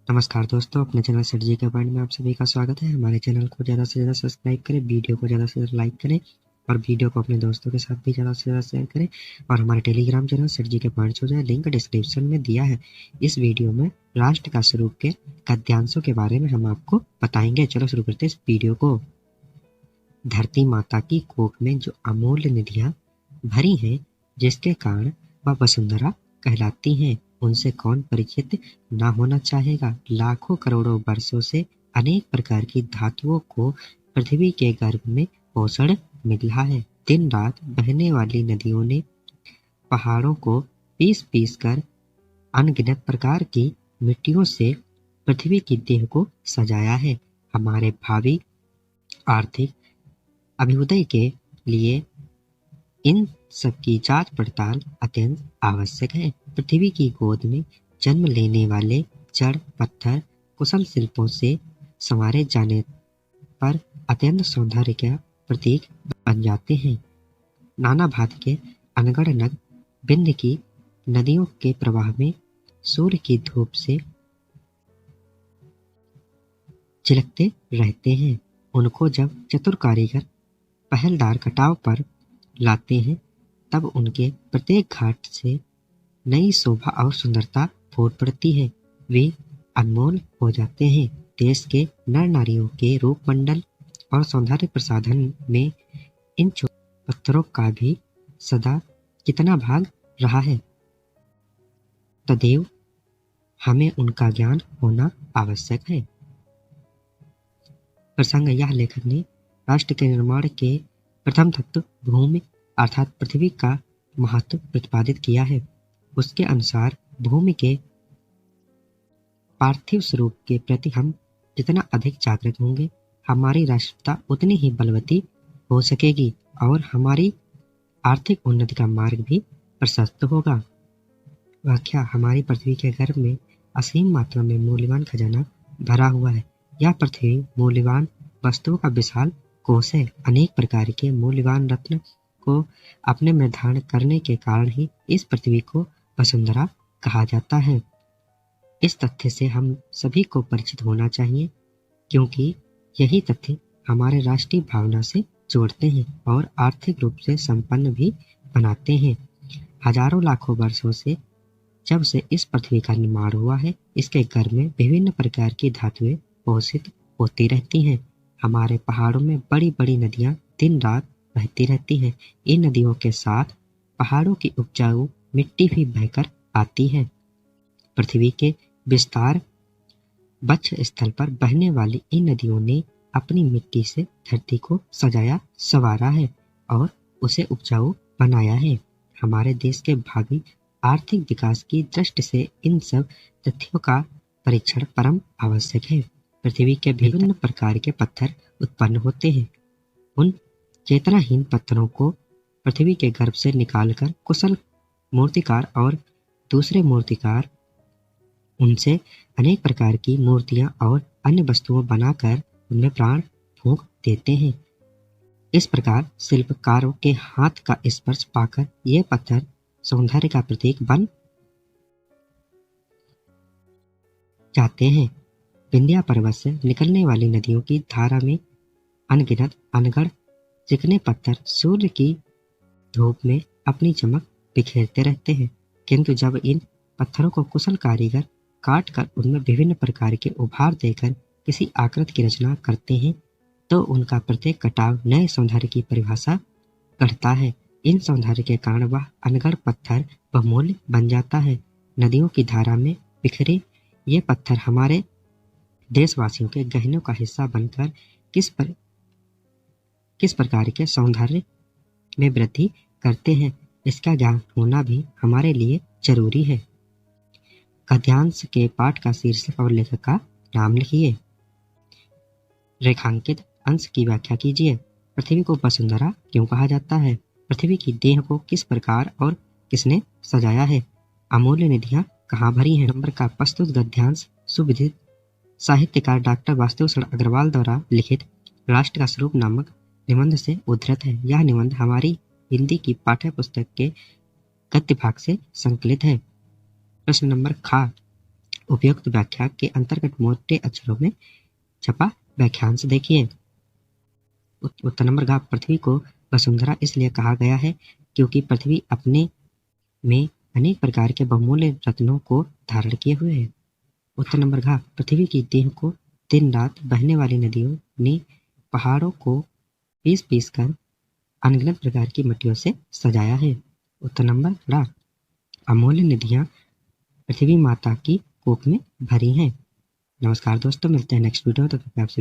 नमस्कार दोस्तों, अपने चैनल सेठ जी के पॉइंट में आप सभी का स्वागत है। हमारे चैनल को ज़्यादा से ज़्यादा सब्सक्राइब करें, वीडियो को ज़्यादा से ज़्यादा लाइक करें और वीडियो को अपने दोस्तों के साथ भी ज़्यादा से ज़्यादा शेयर करें। और हमारे टेलीग्राम चैनल सेठ जी के पॉइंट्स हो जाए, लिंक डिस्क्रिप्शन में दिया है। इस वीडियो में राष्ट्र का स्वरूप के गद्यांशों के बारे में हम आपको बताएंगे। चलो शुरू करते हैं इस वीडियो को। धरती माता की कोख में जो अमूल्य निधियां भरी हैं, जिसके कारण वह वसुंधरा कहलाती हैं, उनसे कौन परिचित ना होना चाहेगा। लाखों करोड़ों वर्षों से अनेक प्रकार की धातुओं को पृथ्वी के गर्भ में पोषण मिला है। दिन रात बहने वाली नदियों ने पहाड़ों को पीस पीस कर अनगिनत प्रकार की मिट्टियों से पृथ्वी की देह को सजाया है। हमारे भावी आर्थिक अभ्युदय के लिए इन सबकी जांच पड़ताल अत्यंत आवश्यक है। पृथ्वी की गोद में जन्म लेने वाले जड़ पत्थर कुशल शिल्पों से संवारे जाने पर अत्यंत सौंदर्य का प्रतीक बन जाते हैं। नाना भांति के अनगढ़ बिंद की नदियों के प्रवाह में सूर्य की धूप से चिलकते रहते हैं। उनको जब चतुर कारीगर पहलदार कटाव पर लाते हैं, तब उनके प्रत्येक घाट से नई शोभा और सुंदरता फूट पड़ती है। वे अनमोल हो जाते हैं। देश के नर नारियों के रूप मंडल और सौंदर्य प्रसाधन में इन छोटे पत्थरों का भी सदा कितना भाग रहा है। तदेव हमें उनका ज्ञान होना आवश्यक है। प्रसंग यह लेखक ने राष्ट्र के निर्माण के प्रथम तत्व भूमि अर्थात पृथ्वी का महत्व प्रतिपादित किया है। उसके अनुसार भूमि के पार्थिव स्वरूप के प्रति हम जितना अधिक जागृत होंगे, हमारी राष्ट्रता उतनी ही बलवती हो सकेगी और हमारी आर्थिक उन्नति का मार्ग भी प्रशस्त होगा। व्याख्या: हमारी पृथ्वी के गर्भ में असीम मात्रा में मूल्यवान खजाना भरा हुआ है। यह पृथ्वी मूल्यवान वस्तुओं का विशाल कोष है। अनेक प्रकार के मूल्यवान रत्न को अपने में धारण करने के कारण ही इस पृथ्वी को वसुंधरा कहा जाता है। इस तथ्य से हम सभी को परिचित होना चाहिए, क्योंकि यही तथ्य हमारे राष्ट्रीय भावना से जोड़ते हैं और आर्थिक रूप से संपन्न भी बनाते हैं। हजारों लाखों वर्षों से जब से इस पृथ्वी का निर्माण हुआ है, इसके गर्भ में विभिन्न प्रकार की धातुएं पोषित होती रहती हैं। हमारे पहाड़ों में बड़ी बड़ी नदियां दिन रात बहती रहती हैं। इन नदियों के साथ पहाड़ों की उपजाऊ मिट्टी भी बहकर आती है। पृथ्वी के विस्तार वक्ष स्थल पर बहने वाली इन नदियों ने अपनी मिट्टी से धरती को सजाया संवारा है और उसे उपजाऊ बनाया है। हमारे देश के भावी आर्थिक विकास की दृष्टि से इन सब तथ्यों का परीक्षण परम आवश्यक है। पृथ्वी के विभिन्न प्रकार के पत्थर उत्पन्न होते हैं। उन चेतनाहीन पत्थरों को पृथ्वी के गर्भ से निकालकर कुशल मूर्तिकार और दूसरे मूर्तिकार उनसे अनेक प्रकार की मूर्तियां और अन्य वस्तुओं बनाकर उनमें प्राण फूंक देते हैं। इस प्रकार शिल्पकारों के हाथ का स्पर्श पाकर ये पत्थर सौंदर्य का प्रतीक बन जाते हैं। विंध्या पर्वत से निकलने वाली नदियों की धारा में अनगिनत अनगढ़ चिकने पत्थर सूर्य की धूप में अपनी चमक बिखेरते रहते हैं, किंतु जब इन पत्थरों को कुशल कारीगर काट कर उनमें विभिन्न प्रकार के उभार देकर किसी आकृति की रचना करते हैं, तो उनका प्रत्येक कटाव नए सौंदर्य की परिभाषा गढ़ता है। इन सौंदर्य के कारण वह अनगढ़ पत्थर बहुमूल्य बन जाता है। नदियों की धारा में बिखरे ये पत्थर हमारे देशवासियों के गहनों का हिस्सा बनकर किस प्रकार के सौंदर्य में वृद्धि करते हैं, इसका ज्ञान होना भी हमारे लिए जरूरी है। गद्यांश के पाठ का शीर्षक और लेखक का नाम लिखिए। रेखांकित अंश की व्याख्या कीजिए। पृथ्वी को वसुंधरा क्यों कहा जाता है? पृथ्वी की देह को किस प्रकार और किसने सजाया है? अमूल्य निधियां कहाँ भरी हैं? नंबर का प्रस्तुत गद्यांश सुविदित साहित्यकार डॉक्टर वासुदेव अग्रवाल द्वारा लिखित राष्ट्र का स्वरूप नामक निबंध से उद्धृत है। यह निबंध हमारी हिंदी की पाठ्य पुस्तक के गद्य भाग से संकलित है। प्रश्न नंबर खा उपयुक्त व्याख्या के अंतर्गत मोटे अक्षरों में छपा व्याख्यांश देखिए। उत्तर नंबर घ, पृथ्वी को वसुंधरा इसलिए कहा गया है क्योंकि पृथ्वी अपने में अनेक प्रकार के बहुमूल्य रत्नों को धारण किए हुए है। उत्तर नंबर घ, पृथ्वी की देह को दिन रात बहने वाली नदियों ने पहाड़ों को पीस पीस कर अनगिनत प्रकार की मिट्टियों से सजाया है। उत्तर नंबर ड, अमूल्य निधियां पृथ्वी माता की कोख में भरी हैं। नमस्कार दोस्तों, मिलते हैं नेक्स्ट वीडियो में, तब तक आपसे